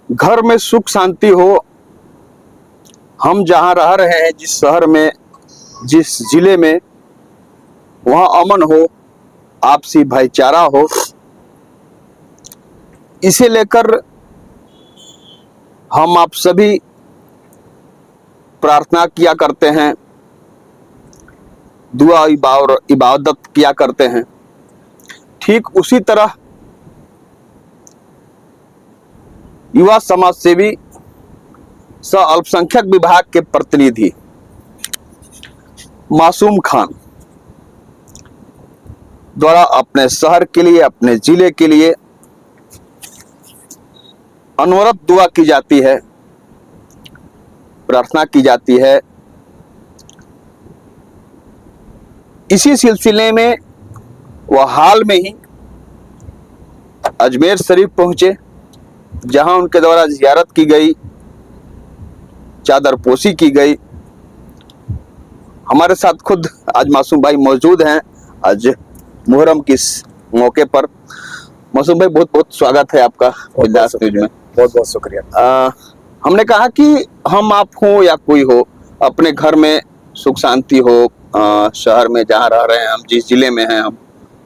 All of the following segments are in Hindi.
घर में सुख शांति हो। हम जहाँ रह रहे हैं, जिस शहर में, जिस जिले में, वहाँ अमन हो, आपसी भाईचारा हो, इसे लेकर हम आप सभी प्रार्थना किया करते हैं, दुआ और इबादत किया करते हैं। ठीक उसी तरह युवा समाज सेवी सह अल्पसंख्यक विभाग के प्रतिनिधि मासूम खान द्वारा अपने शहर के लिए, अपने जिले के लिए अनवरत दुआ की जाती है, प्रार्थना की जाती है। इसी सिलसिले में वह हाल में ही अजमेर शरीफ पहुंचे, जहां उनके द्वारा जियारत की गई, चादरपोशी की गई। हमारे साथ खुद आज मासूम भाई मौजूद हैं, आज मुहर्रम के इस मौके पर। मासूम भाई, बहुत बहुत स्वागत है आपका बिंदास न्यूज में। बहुत बहुत शुक्रिया। हमने कहा कि हम आप हो या कोई हो, अपने घर में सुख शांति हो, शहर में जहाँ रह रहे हैं हम, जिस जिले में हैं हम,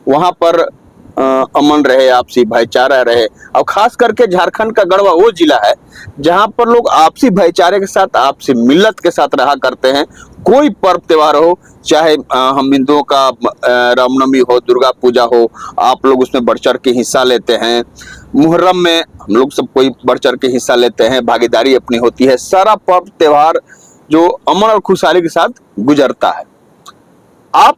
वहाँ पर अमन रहे, आपसी भाईचारा रहे। और खास करके झारखंड का गढ़वा वो जिला है जहाँ पर लोग आपसी भाईचारे के साथ, आपसी मिल्लत के साथ रहा करते हैं। कोई पर्व त्योहार हो, चाहे हम हिंदुओं का रामनवमी हो, दुर्गा पूजा हो, आप लोग उसमें बढ़ चढ़ के हिस्सा लेते हैं। मुहर्रम में हम लोग सब कोई बढ़ चढ़ के हिस्सा लेते हैं, भागीदारी अपनी होती है। सारा पर्व त्योहार जो अमन और खुशहाली के साथ गुजरता है। आप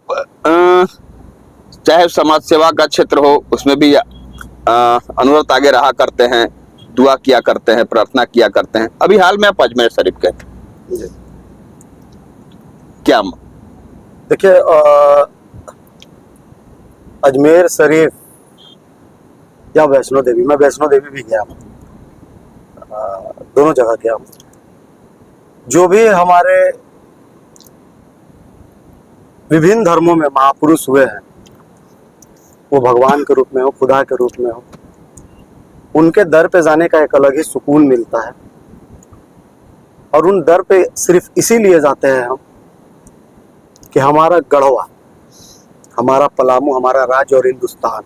चाहे समाज सेवा का क्षेत्र हो, उसमें भी अनवरत आगे रहा करते हैं, दुआ किया करते हैं, प्रार्थना किया करते हैं। अभी हाल में आप अजमेर शरीफ गए थे, क्या? देखिए, अजमेर शरीफ या वैष्णो देवी, मैं वैष्णो देवी भी गया हूँ, दोनों जगह गया हूँ। जो भी हमारे विभिन्न धर्मों में महापुरुष हुए हैं, वो भगवान के रूप में हो, खुदा के रूप में हो, उनके दर पे जाने का एक अलग ही सुकून मिलता है। और उन दर पे सिर्फ इसीलिए जाते हैं हम कि हमारा गढ़वा, हमारा पलामू, हमारा राज्य और हिंदुस्तान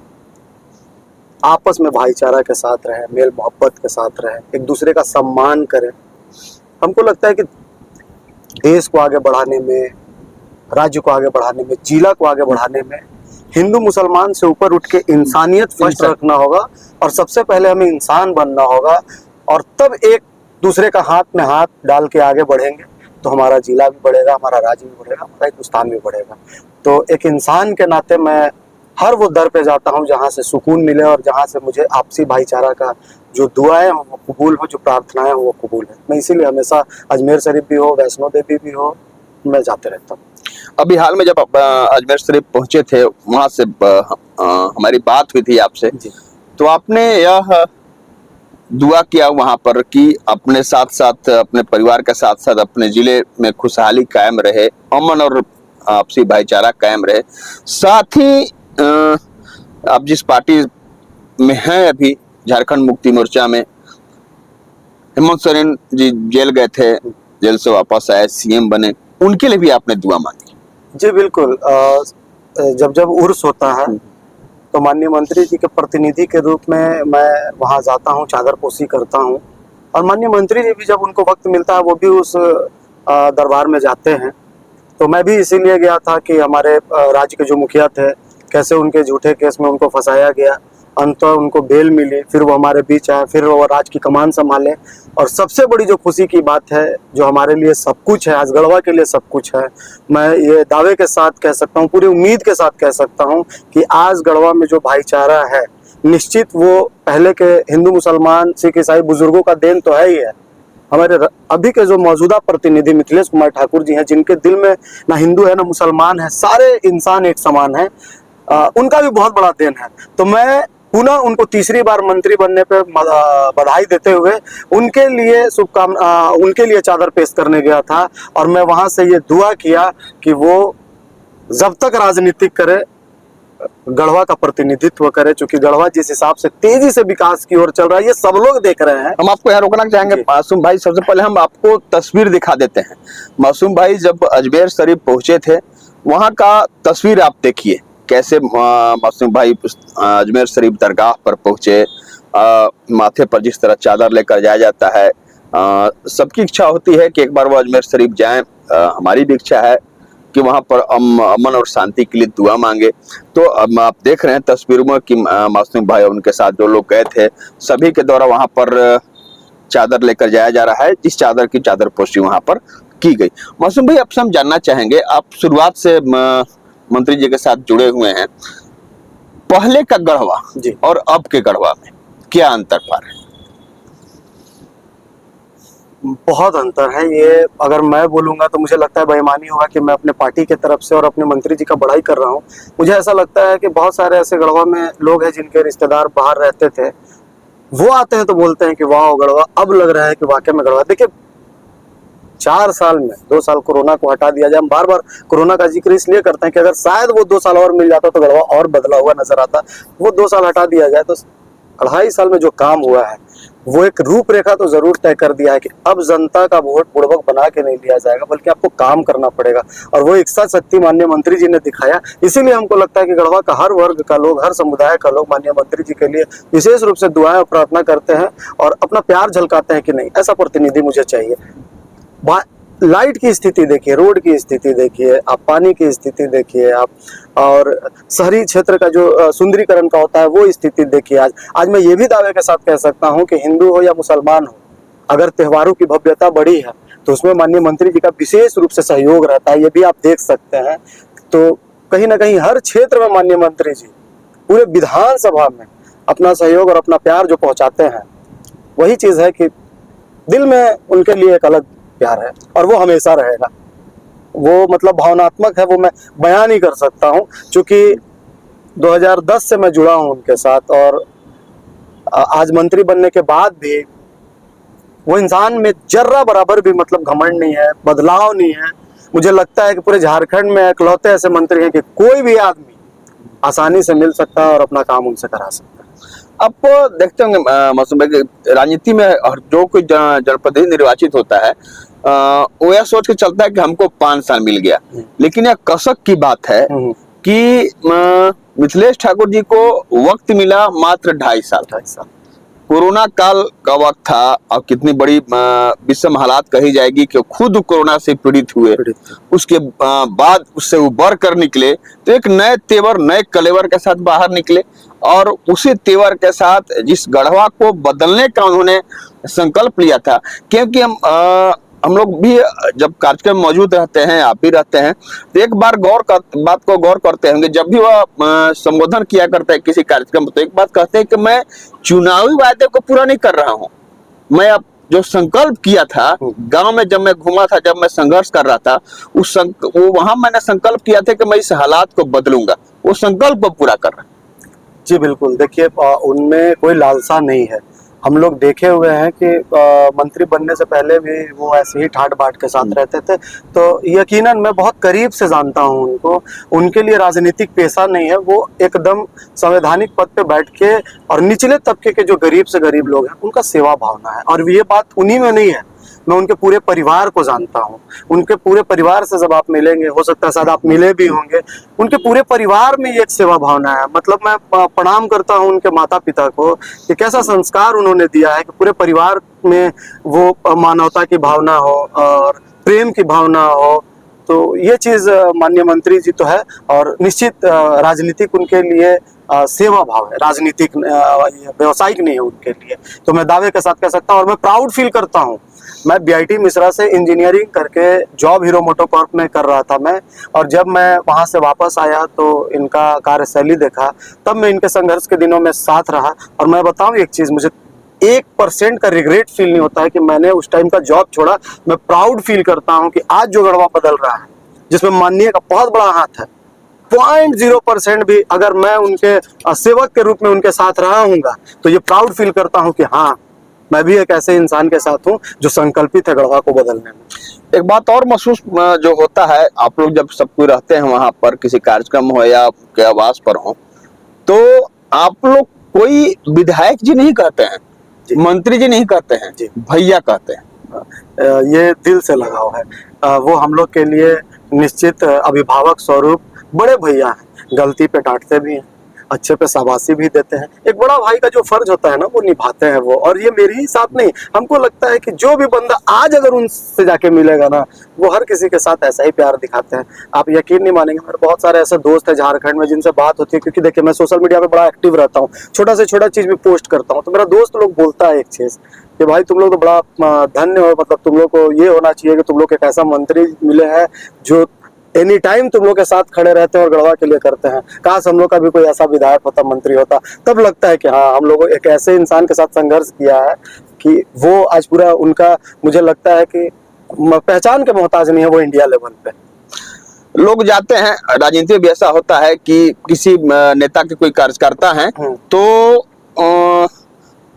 आपस में भाईचारा के साथ रहे, मेल मोहब्बत के साथ रहे, एक दूसरे का सम्मान करें। हमको लगता है कि देश को आगे बढ़ाने में, राज्य को आगे बढ़ाने में, जिला को आगे बढ़ाने में हिंदू मुसलमान से ऊपर उठ के इंसानियत फर्स्ट रखना होगा। और सबसे पहले हमें इंसान बनना होगा, और तब एक दूसरे का हाथ में हाथ डाल के आगे बढ़ेंगे तो हमारा जिला भी बढ़ेगा, हमारा राज्य भी बढ़ेगा, हमारा हिंदुस्तान भी बढ़ेगा। तो एक इंसान के नाते मैं हर वो दर पे जाता हूँ जहाँ से सुकून मिले और जहाँ से मुझे आपसी भाईचारा का जो दुआएं हो वो कबूल हो, जो प्रार्थनाएं हो वो कबूल है। मैं इसीलिए हमेशा अजमेर शरीफ भी हो, वैष्णो देवी भी हो, मैं जाते रहता हूँ। अभी हाल में जब आप अजमेर शरीफ पहुंचे थे, वहां से हमारी बात हुई थी आपसे, तो आपने यह दुआ किया वहां पर कि अपने साथ साथ, अपने परिवार के साथ साथ अपने जिले में खुशहाली कायम रहे, अमन और आपसी भाईचारा कायम रहे। साथ ही आप जिस पार्टी में हैं अभी, झारखंड मुक्ति मोर्चा में, हेमंत सोरेन जी जेल गए थे, जेल से वापस आए, सीएम बने, उनके लिए भी आपने दुआ मांगी? जी बिल्कुल। जब उर्स होता है तो माननीय मंत्री जी के प्रतिनिधि के रूप में मैं वहाँ जाता हूँ, चादरपोशी करता हूँ। और माननीय मंत्री जी भी जब उनको वक्त मिलता है वो भी उस दरबार में जाते हैं। तो मैं भी इसीलिए गया था कि हमारे राज्य के जो मुखिया थे, कैसे उनके झूठे केस में उनको फंसाया गया, अंततः उनको बेल मिली, फिर वो हमारे बीच आए, फिर वो राज्य की कमान संभाले। और सबसे बड़ी जो खुशी की बात है, जो हमारे लिए सब कुछ है, आज गढ़वा के लिए सब कुछ है, मैं ये दावे के साथ कह सकता हूँ, पूरी उम्मीद के साथ कह सकता हूँ कि आज गढ़वा में जो भाईचारा है, निश्चित वो पहले के हिंदू मुसलमान सिख ईसाई बुजुर्गों का देन तो है ही है। हमारे अभी के जो मौजूदा प्रतिनिधि मिथिलेश कुमार ठाकुर जी हैं, जिनके दिल में ना हिंदू है ना मुसलमान है, सारे इंसान एक समान है, उनका भी बहुत बड़ा देन है। तो मैं पुनः उनको तीसरी बार मंत्री बनने पे बधाई देते हुए उनके लिए शुभकामना, उनके लिए चादर पेश करने गया था। और मैं वहां से ये दुआ किया कि वो जब तक राजनीति करे गढ़वा का प्रतिनिधित्व करे, क्योंकि गढ़वा जिस हिसाब से तेजी से विकास की ओर चल रहा है ये सब लोग देख रहे हैं। हम आपको यहाँ रोकना चाहेंगे जी। मासूम भाई। सबसे पहले हम आपको तस्वीर दिखा देते हैं। मासूम भाई जब अजमेर शरीफ पहुंचे थे, वहां का तस्वीर आप देखिए कैसे मासूम भाई अजमेर शरीफ दरगाह पर पहुंचे। माथे पर जिस तरह चादर लेकर जाया जाता है, सबकी इच्छा होती है कि एक बार वो अजमेर शरीफ जाएं। हमारी भी इच्छा है कि वहां पर अमन और शांति के लिए दुआ मांगे। तो अब आप देख रहे हैं तस्वीरों में कि मासूम भाई और उनके साथ जो लोग गए थे, सभी के द्वारा वहां पर चादर लेकर जाया जा रहा है, जिस चादर की चादर पोशी वहां पर की गई। मासूम भाई, आपसे हम जानना चाहेंगे, आप शुरुआत से मंत्री जी के साथ जुड़े हुए हैं, पहले का गढ़वा जी और अब के गढ़वा में क्या अंतर पार है? बहुत अंतर है। ये अगर मैं बोलूंगा तो मुझे लगता है बेईमानी होगा कि मैं अपने पार्टी के तरफ से और अपने मंत्री जी का बड़ाई कर रहा हूँ। मुझे ऐसा लगता है कि बहुत सारे ऐसे गढ़वा में लोग हैं जिनके रिश्तेदार बाहर रहते थे, वो आते हैं तो बोलते हैं कि वाह गढ़वा, अब लग रहा है कि वाकई में गढ़वा। देखिए 4 साल में 2 साल कोरोना को हटा दिया जाए, हम बार बार कोरोना का जिक्र इसलिए करते हैं कि अगर शायद वो 2 साल और मिल जाता तो गढ़वा और बदला हुआ नजर आता। वो 2 साल हटा दिया जाए तो 2.5 साल में जो काम हुआ है वो एक रूपरेखा तो जरूर तय कर दिया है कि अब जनता का वोट बुड़बक बना के नहीं लिया जाएगा, बल्कि आपको काम करना पड़ेगा। और वो इच्छा शक्ति माननीय मंत्री जी ने दिखाया। इसीलिए हमको लगता है कि गढ़वा का हर वर्ग का लोग, हर समुदाय का लोग माननीय मंत्री जी के लिए विशेष रूप से दुआएं और प्रार्थना करते हैं और अपना प्यार झलकाते हैं कि नहीं, ऐसा प्रतिनिधि मुझे चाहिए। लाइट की स्थिति देखिए, रोड की स्थिति देखिए, आप पानी की स्थिति देखिए, आप और शहरी क्षेत्र का जो सुंदरीकरण का होता है वो स्थिति देखिए। आज मैं ये भी दावे के साथ कह सकता हूँ कि हिंदू हो या मुसलमान हो, अगर त्योहारों की भव्यता बढ़ी है तो उसमें माननीय मंत्री जी का विशेष रूप से सहयोग रहता है। ये भी आप देख सकते हैं। तो कहीं ना कहीं हर क्षेत्र में माननीय मंत्री जी पूरे विधानसभा में अपना सहयोग और अपना प्यार जो पहुंचाते हैं, वही चीज है कि दिल में उनके लिए एक अलग प्यार है और वो हमेशा रहेगा। वो मतलब भावनात्मक है, वो मैं बयान नहीं कर सकता हूँ, क्योंकि 2010 से मैं जुड़ा हूँ उनके साथ। और आज मंत्री बनने के बाद भी वो इंसान में जर्रा बराबर भी मतलब घमंड नहीं है, बदलाव नहीं है। मुझे लगता है कि पूरे झारखंड में इकलौते ऐसे मंत्री हैं कि कोई भी आदमी आसानी से मिल सकता है और अपना काम उनसे करा सकता है। आप देखते होंगे मासूम भाई, राजनीति में जो कोई जनप्रतिनिधि निर्वाचित होता है, वो यह सोच के चलता है कि हमको 5 साल मिल गया। लेकिन यह कसक की बात है कि मिथिलेश ठाकुर जी को वक्त मिला मात्र 2.5 साल। कोरोना काल का वक्त था और कितनी बड़ी विषम हालात कही जाएगी कि खुद कोरोना से पीड़ित हुए, उसके बाद उससे उबर कर निकले तो एक नए तेवर, नए कलेवर के साथ बाहर निकले और उसी तेवर के साथ जिस गढ़वा को बदलने का उन्होंने संकल्प लिया था। क्योंकि हम लोग भी जब कार्यक्रम मौजूद रहते हैं, आप भी रहते हैं, तो एक बार बात को गौर करते होंगे, जब भी वह संबोधन किया करते हैं किसी कार्यक्रम में, तो एक बात कहते हैं कि मैं चुनावी वायदे को पूरा नहीं कर रहा हूं, मैं अब जो संकल्प किया था गांव में, जब मैं घूमा था, जब मैं संघर्ष कर रहा था, वो वहां मैंने संकल्प किया था कि मैं इस हालात को बदलूंगा, वो संकल्प को पूरा कर रहा है। जी बिल्कुल, देखिए उनमें कोई लालसा नहीं है। हम लोग देखे हुए हैं कि मंत्री बनने से पहले भी वो ऐसे ही ठाट बाट के साथ रहते थे, तो यकीनन मैं बहुत करीब से जानता हूं उनको। उनके लिए राजनीतिक पेशा नहीं है, वो एकदम संवैधानिक पद पे बैठ के और निचले तबके के जो गरीब से गरीब लोग हैं उनका सेवा भावना है। और ये बात उन्हीं में नहीं है, मैं उनके पूरे परिवार को जानता हूँ। उनके पूरे परिवार से जब आप मिलेंगे, हो सकता है शायद आप मिले भी होंगे, उनके पूरे परिवार में ये एक सेवा भावना है। मतलब मैं प्रणाम करता हूँ उनके माता पिता को कि कैसा संस्कार उन्होंने दिया है कि पूरे परिवार में वो मानवता की भावना हो और प्रेम की भावना हो। तो ये चीज माननीय मंत्री जी तो है। और निश्चित राजनीतिक उनके लिए सेवा भाव है, राजनीतिक व्यवसायिक नहीं है उनके लिए। तो मैं दावे के साथ कह सकता हूँ और मैं प्राउड फील करता हूँ। मैं बीआईटी मिश्रा से इंजीनियरिंग करके जॉब हीरो मोटोकॉर्प में कर रहा था मैं, और जब मैं वहां से वापस आया तो इनका कार्यशैली देखा, तब मैं इनके संघर्ष के दिनों में साथ रहा। और मैं बताऊं एक चीज, मुझे 1% का रिग्रेट फील नहीं होता है कि मैंने उस टाइम का जॉब छोड़ा। मैं प्राउड फील करता हूं कि आज जो गढ़वा बदल रहा है, जिसमें माननीय का बहुत बड़ा हाथ है, 0.0% भी अगर मैं उनके सेवक के रूप में उनके साथ रहा हूँगा तो ये प्राउड फील करता हूँ कि हाँ, मैं भी एक ऐसे इंसान के साथ हूँ जो संकल्पित है गढ़वा को बदलने में। एक बात और महसूस जो होता है, आप लोग जब सब कोई रहते हैं वहां पर, किसी कार्यक्रम हो या आपके आवास पर हो, तो आप लोग कोई विधायक जी नहीं कहते हैं, मंत्री जी नहीं कहते हैं, भैया कहते हैं। ये दिल से लगाव है। वो हम लोग के लिए निश्चित अभिभावक स्वरूप बड़े भैया हैं। गलती पे डांटते भी हैं, अच्छे पे शाबाशी भी देते हैं। एक बड़ा भाई का जो फर्ज होता है ना, वो निभाते हैं वो। और ये मेरी ही साथ नहीं, हमको लगता है कि जो भी बंदा आज अगर उनसे जाके मिलेगा ना, वो हर किसी के साथ ऐसा ही प्यार दिखाते हैं। आप यकीन नहीं मानेंगे, मेरे बहुत सारे ऐसे दोस्त हैं झारखंड में जिनसे बात होती है, क्योंकि देखिए मैं सोशल मीडिया पे बड़ा एक्टिव रहता हूँ, छोटा से छोटा चीज भी पोस्ट करता हूँ। तो मेरा दोस्त लोग बोलता है एक चीज कि भाई तुम लोग तो बड़ा धन्य हो, मतलब तुम लोग को ये होना चाहिए कि तुम लोग एक ऐसा मंत्री मिले हैं जो एनी टाइम तुम लोग के साथ खड़े रहते हैं और गढ़वा के लिए करते हैं। काश हम लोग का भी कोई ऐसा विधायक होता, मंत्री होता। तब लगता है कि हाँ, हम लोग एक ऐसे इंसान के साथ संघर्ष किया है कि वो आज पूरा उनका, मुझे लगता है कि पहचान के मोहताज नहीं है वो इंडिया लेवल पे। लोग जाते हैं, राजनीति भी ऐसा होता है कि किसी नेता के कोई कार्यकर्ता हैं तो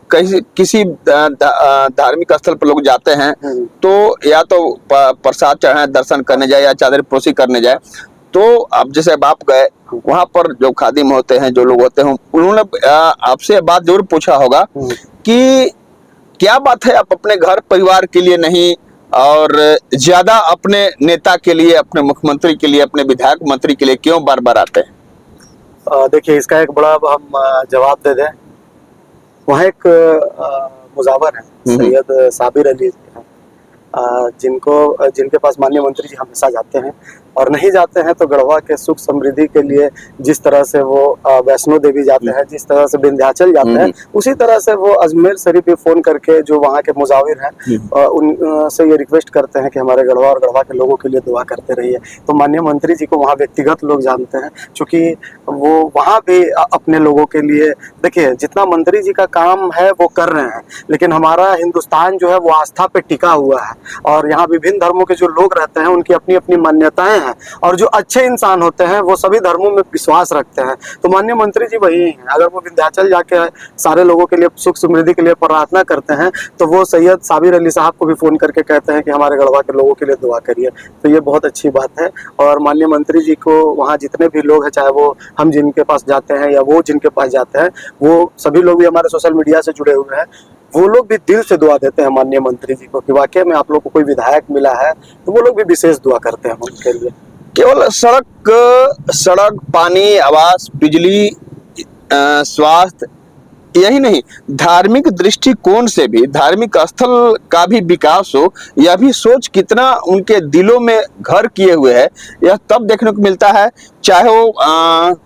किसी धार्मिक स्थल पर लोग जाते हैं, तो या तो प्रसाद चढ़ाए, दर्शन करने जाए या चादर पोशी करने जाए। तो अब जैसे आप गए वहां पर, जो खादिम होते हैं, जो लोग होते हैं, उन्होंने आपसे बात जरूर पूछा होगा कि क्या बात है आप अपने घर परिवार के लिए नहीं और ज्यादा अपने नेता के लिए, अपने मुख्यमंत्री के लिए, अपने विधायक मंत्री के लिए क्यों बार बार आते हैं? देखिए, इसका एक बड़ा हम जवाब दे दें। वहाँ एक मुजावर है, सैयद साबिर अली, जिनके पास माननीय मंत्री जी हमेशा जाते हैं। और नहीं जाते हैं तो गढ़वा के सुख समृद्धि के लिए जिस तरह से वो वैष्णो देवी जाते हैं, जिस तरह से विंध्याचल जाते हैं, उसी तरह से वो अजमेर शरीफ पे फोन करके जो वहाँ के मुजाविर हैं उनसे ये रिक्वेस्ट करते हैं कि हमारे गढ़वा और गढ़वा के लोगों के लिए दुआ करते रहिए। तो माननीय मंत्री जी को वहाँ व्यक्तिगत लोग जानते हैं, क्योंकि वो वहाँ भी अपने लोगों के लिए, देखिए जितना मंत्री जी का काम है वो कर रहे हैं, लेकिन हमारा हिंदुस्तान जो है वो आस्था पे टिका हुआ है। और यहाँ विभिन्न धर्मों के जो लोग रहते हैं उनकी अपनी अपनी मान्यताएं हैं, और जो अच्छे इंसान होते हैं वो सभी धर्मों में विश्वास रखते हैं। तो माननीय मंत्री जी वही हैं। अगर वो विंध्याचल जाके सारे लोगों के लिए सुख समृद्धि के लिए प्रार्थना करते हैं, तो वो सैयद साबिर अली साहब को भी फोन करके कहते हैं कि हमारे गढ़वा के लोगों के लिए दुआ करिए। तो ये बहुत अच्छी बात है। और माननीय मंत्री जी को वहाँ जितने भी लोग हैं, चाहे वो हम जिनके पास जाते हैं या वो जिनके पास जाते हैं, वो सभी लोग भी हमारे सोशल मीडिया से जुड़े हुए हैं, वो लोग भी दिल से दुआ देते हैं माननीय मंत्री जी को कि वाकई में आप लोग को कोई विधायक मिला है। तो वो लोग भी विशेष दुआ करते हैं उनके लिए। केवल सड़क, पानी, आवास, बिजली, स्वास्थ्य, यही नहीं, धार्मिक दृष्टिकोण से भी, धार्मिक स्थल का भी विकास हो, यह भी सोच कितना उनके दिलों में घर किए हुए है, यह तब देखने को मिलता है। चाहे वो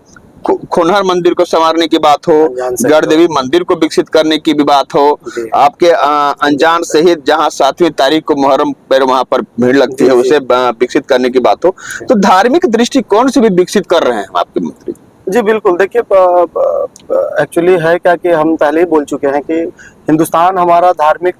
खोनहर मंदिर को संवारने की बात हो, गढ़ देवी मंदिर को विकसित करने की भी बात हो, आपके अनजान शहीद जहां 7वीं तारीख को मुहर्रम पर वहां पर भीड़ लगती है, उसे विकसित करने की बात हो, तो धार्मिक दृष्टिकोण से भी विकसित कर रहे हैं आपके मंत्री जी। बिल्कुल, देखिए एक्चुअली है क्या कि हम पहले ही बोल चुके हैं कि हिंदुस्तान हमारा धार्मिक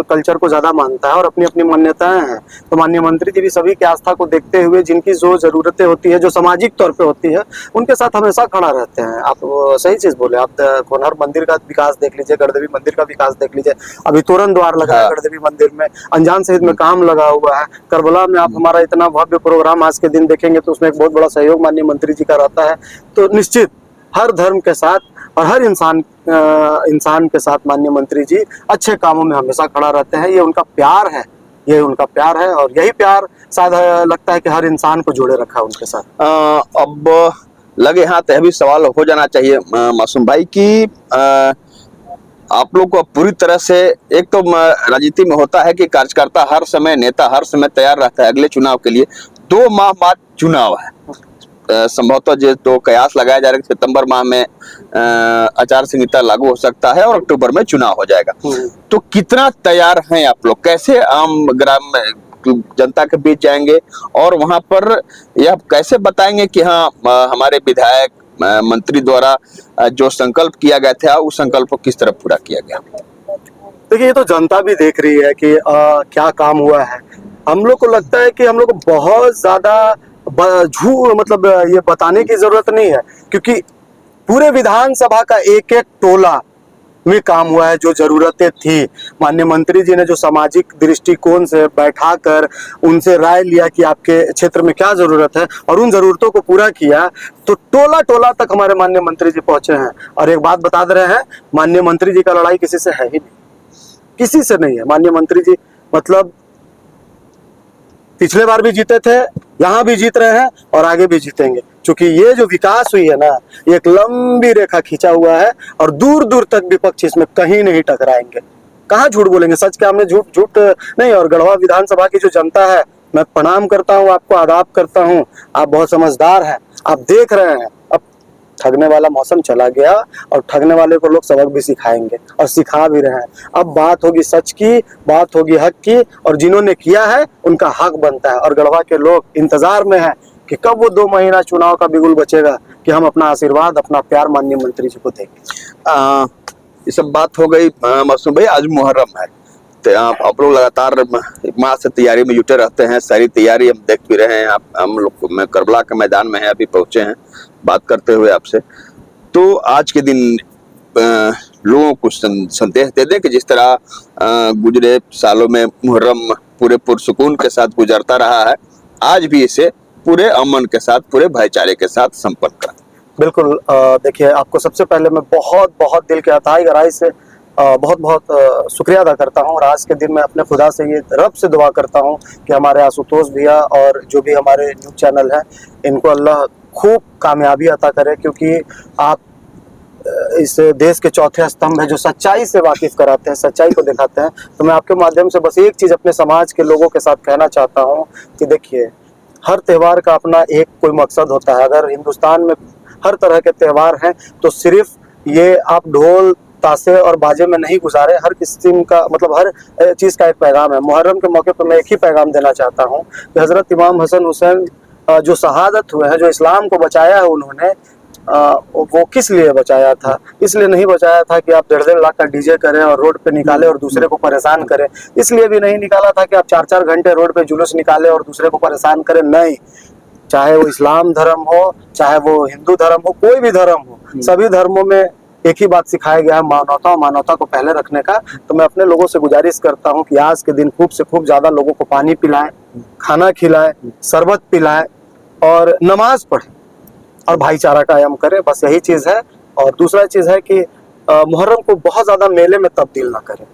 कल्चर को ज्यादा मानता है और अपनी अपनी मान्यताएं हैं। तो माननीय मंत्री जी भी सभी की आस्था को देखते हुए जिनकी जो जरूरतें होती है, जो सामाजिक तौर पे होती है, उनके साथ हमेशा खड़ा रहते हैं। आप सही चीज बोले। आप खोनहर मंदिर का विकास देख लीजिए, गढ़देवी मंदिर का विकास देख लीजिए, अभी तोरण द्वार लगा है गढ़देवी मंदिर में, अनजान शहीद में काम लगा हुआ है, करबला में आप हमारा इतना भव्य प्रोग्राम आज के दिन देखेंगे तो उसमें एक बहुत बड़ा सहयोग माननीय मंत्री जी का रहता है। तो निश्चित हर धर्म के साथ और हर इंसान के साथ माननीय मंत्री जी अच्छे कामों में हमेशा खड़ा रहते हैं। ये उनका प्यार है, ये उनका प्यार है, और यही प्यार शायद लगता है कि हर इंसान को जोड़े रखा है उनके साथ। अब लगे हाथ यह भी सवाल हो जाना चाहिए मासूम भाई कि आप लोग को पूरी तरह से, एक तो राजनीति में होता है कि कार्यकर्ता हर समय, नेता हर समय तैयार रहता है अगले चुनाव के लिए। 2 माह बाद चुनाव है, संभवतः जो तो कयास लगाया जा रहा है सितंबर माह में आचार संहिता लागू हो सकता है और अक्टूबर में चुनाव हो जाएगा। तो कितना तैयार हैं आप लोग? कैसे आम ग्राम जनता के बीच जाएंगे और वहां पर यह कैसे बताएंगे कि हाँ, हमारे विधायक मंत्री द्वारा जो संकल्प किया गया था उस संकल्प को किस तरह पूरा किया गया? देखिए, ये तो जनता भी देख रही है कि क्या काम हुआ है। हम लोग को लगता है कि हम लोग को बहुत ज्यादा मतलब ये बताने की जरूरत नहीं है, क्योंकि पूरे विधानसभा का एक एक टोला में काम हुआ है, जो जरूरतें थी। माननीय मंत्री जी ने जो सामाजिक दृष्टिकोण से बैठाकर उनसे राय लिया कि आपके क्षेत्र में क्या जरूरत है और उन जरूरतों को पूरा किया, तो टोला टोला तक हमारे माननीय मंत्री जी पहुंचे हैं। और एक बात बता दे रहे हैं, माननीय मंत्री जी का लड़ाई किसी से है ही नहीं, किसी से नहीं है। माननीय मंत्री जी मतलब पिछले बार भी जीते थे, यहाँ भी जीत रहे हैं और आगे भी जीतेंगे, क्योंकि ये जो विकास हुई है ना, ये एक लंबी रेखा खींचा हुआ है और दूर दूर तक विपक्ष इसमें कहीं नहीं टकराएंगे। कहाँ झूठ बोलेंगे, सच के हमने झूठ नहीं। और गढ़वा विधानसभा की जो जनता है, मैं प्रणाम करता हूँ आपको, आदाब करता हूँ। आप बहुत समझदार हैं, आप देख रहे हैं अब ठगने वाला मौसम चला गया और ठगने वाले को लोग सबक भी सिखाएंगे और सिखा भी रहे हैं। अब बात होगी सच की, बात होगी हक की, और जिन्होंने किया है उनका हक बनता है। और गढ़वा के लोग इंतजार में हैं कि कब वो 2 महीना चुनाव का बिगुल बचेगा कि हम अपना आशीर्वाद, अपना प्यार माननीय मंत्री जी को देंगे। ये सब बात हो गई। मासूम भाई, आज मुहर्रम है, तो आप लोग लगातार माह से तैयारी में जुटे रहते हैं। सारी तैयारी हम देख भी रहे हैं। हम लोग मैं करबला के मैदान में है, अभी पहुंचे हैं बात करते हुए आपसे। तो आज के दिन लोगों को संदेश दे दें कि जिस तरह गुजरे सालों में मुहर्रम पूरे पुरसुकून के साथ गुजरता रहा है, आज भी इसे पूरे अमन के साथ, पूरे भाईचारे के साथ संपन्न करें। बिल्कुल। देखिए, आपको सबसे पहले मैं बहुत बहुत दिल के अथाई गहराई से बहुत बहुत शुक्रिया अदा करता हूँ। और आज के दिन मैं अपने खुदा से ये रब से दुआ करता हूँ कि हमारे आशुतोष भैया और जो भी हमारे न्यूज़ चैनल हैं, इनको अल्लाह खूब कामयाबी अता करे, क्योंकि आप इस देश के चौथे स्तंभ है जो सच्चाई से वाकिफ कराते हैं, सच्चाई को दिखाते हैं। तो मैं आपके माध्यम से बस एक चीज़ अपने समाज के लोगों के साथ कहना चाहता हूँ कि देखिए, हर त्यौहार का अपना एक कोई मकसद होता है। अगर हिंदुस्तान में हर तरह के त्यौहार हैं तो सिर्फ ये आप ढोल ताशे और बाजे में नहीं गुजारे, हर किस्म का मतलब हर चीज़ का एक पैगाम है। मुहर्रम के मौके पर मैं एक ही पैगाम देना चाहता हूँ कि हज़रत इमाम हसन हुसैन जो शहादत हुए हैं, जो इस्लाम को बचाया है उन्होंने, वो किस लिए बचाया था? इसलिए नहीं बचाया था कि आप 1.5 लाख का डीजे करें और रोड पे निकालें और दूसरे को परेशान करें। इसलिए भी नहीं निकाला था कि आप 4-4 घंटे रोड पे जुलूस निकालें और दूसरे को परेशान करें। नहीं, चाहे वो इस्लाम धर्म हो, चाहे वो हिंदू धर्म हो, कोई भी धर्म हो, सभी धर्मों में एक ही बात सिखाया गया है, मानवता और मानवता को पहले रखने का। तो मैं अपने लोगों से गुजारिश करता हूँ कि आज के दिन खूब से खूब ज्यादा लोगों को पानी पिलाएं, खाना खिलाएं, शरबत पिलाएं और नमाज पढ़ें और भाईचारा कायम करें। बस यही चीज है। और दूसरा चीज है कि मुहर्रम को बहुत ज्यादा मेले में तब्दील ना करें।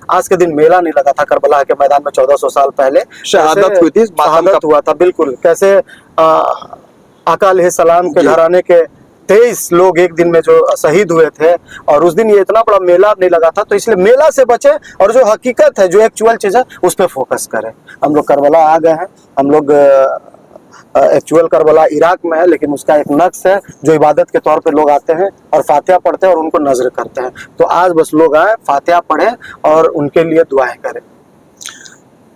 आज के दिन मेला नहीं लगा था करबला के मैदान में 1400 साल पहले शहादत हुई थी, शहादत हुआ था। बिल्कुल, कैसे आका अलैहिस्सलाम के घराने के 23 लोग एक दिन में जो शहीद हुए थे, और उस दिन ये इतना बड़ा मेला नहीं लगा था। तो इसलिए मेला से बचे और जो हकीकत है, जो एक्चुअल चीज है, उस पर फोकस करें। हम लोग करबला आ गए हैं, हम लोग एक्चुअल करबला इराक में है, लेकिन उसका एक नक्श है जो इबादत के तौर पे लोग आते हैं और फातिहा पढ़ते हैं और उनको नजर करते हैं। तो आज बस लोग आए, फातिहा पढ़ें और उनके लिए दुआएं करें।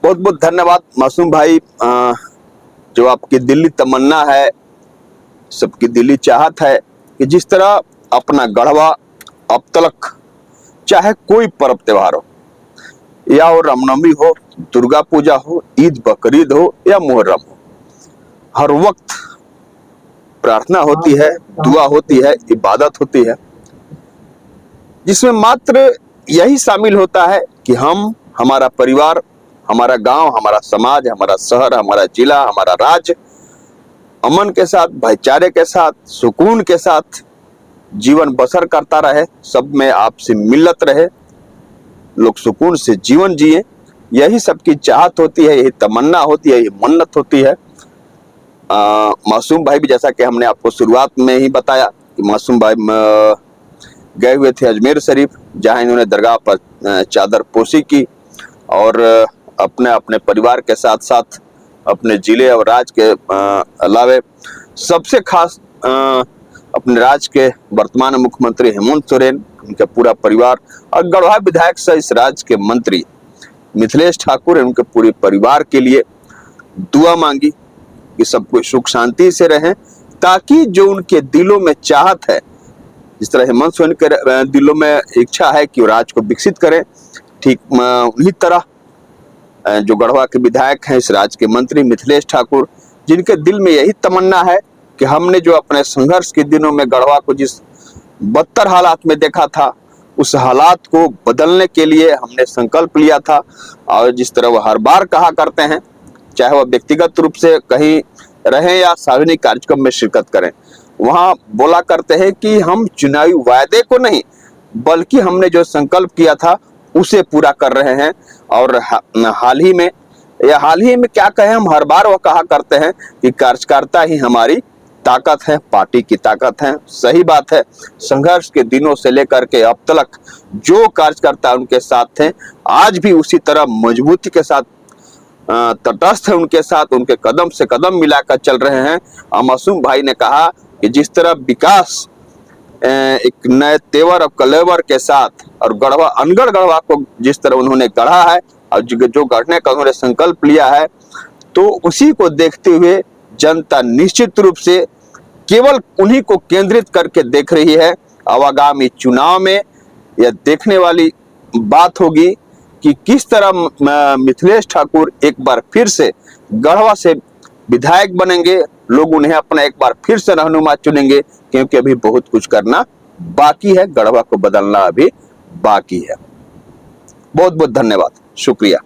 बहुत बहुत धन्यवाद मासूम भाई। जो आपकी दिली तमन्ना है, सबकी दिली चाहत है कि जिस तरह अपना गढ़वा अब तक, चाहे कोई पर्व त्योहार हो, या वो रामनवमी हो, दुर्गा पूजा हो, ईद बकरीद हो या मुहर्रम हो, हर वक्त प्रार्थना होती है, दुआ होती है, इबादत होती है, जिसमें मात्र यही शामिल होता है कि हम, हमारा परिवार, हमारा गांव, हमारा समाज, हमारा शहर, हमारा जिला, हमारा राज्य अमन के साथ, भाईचारे के साथ, सुकून के साथ जीवन बसर करता रहे, सब में आपसे मिलत रहे, लोग सुकून से जीवन जिए। यही सबकी चाहत होती है, यही तमन्ना होती है, यही मन्नत होती है। मासूम भाई भी, जैसा कि हमने आपको शुरुआत में ही बताया कि मासूम भाई गए हुए थे अजमेर शरीफ, जहां इन्होंने दरगाह पर चादर पोशी की और अपने अपने परिवार के साथ साथ अपने जिले और राज्य के अलावे सबसे खास अपने राज्य के वर्तमान मुख्यमंत्री हेमंत सोरेन, उनका पूरा परिवार और गढ़वा विधायक सह इस राज्य के मंत्री मिथिलेश ठाकुर, उनके पूरे परिवार के लिए दुआ मांगी कि सब कोई सुख शांति से रहें, ताकि जो उनके दिलों में चाहत है, जिस तरह हेमंत सोरेन के दिलों में इच्छा है कि वो राज्य को विकसित करें, ठीक उन्हीं तरह जो गढ़वा के विधायक हैं, इस राज्य के मंत्री मिथिलेश ठाकुर, जिनके दिल में यही तमन्ना है कि हमने जो अपने संघर्ष के दिनों में गढ़वा को जिस बदतर हालात में देखा था, उस हालात को बदलने के लिए हमने संकल्प लिया था। और जिस तरह वो हर बार कहा करते हैं, चाहे वह व्यक्तिगत रूप से कहीं रहें या सार्वजनिक कार्यक्रम में शिरकत करें, वहां बोला करते हैं कि हम चुनावी वायदे को नहीं बल्कि हमने जो संकल्प किया था उसे पूरा कर रहे हैं। और हाल ही में क्या कहें, हम हर बार वह कहा करते हैं कि कार्यकर्ता ही हमारी ताकत है, पार्टी की ताकत है। सही बात है, संघर्ष के दिनों से लेकर के अब तक जो कार्यकर्ता उनके साथ थे आज भी उसी तरह मजबूती के साथ तटस्थ है उनके साथ, उनके कदम से कदम मिलाकर चल रहे हैं। मासूम भाई ने कहा कि जिस तरह विकास एक नए तेवर और कलेवर के साथ और गढ़वा अनगढ़ गढ़वा को जिस तरह उन्होंने गढ़ा है और जो गढ़ने का उन्होंने संकल्प लिया है, तो उसी को देखते हुए जनता निश्चित रूप से केवल उन्हीं को केंद्रित करके देख रही है। अब आगामी चुनाव में यह देखने वाली बात होगी कि किस तरह मिथिलेश ठाकुर एक बार फिर से गढ़वा से विधायक बनेंगे, लोग उन्हें अपना एक बार फिर से रहनुमा चुनेंगे, क्योंकि अभी बहुत कुछ करना बाकी है, गढ़वा को बदलना अभी बाकी है। बहुत बहुत धन्यवाद, शुक्रिया।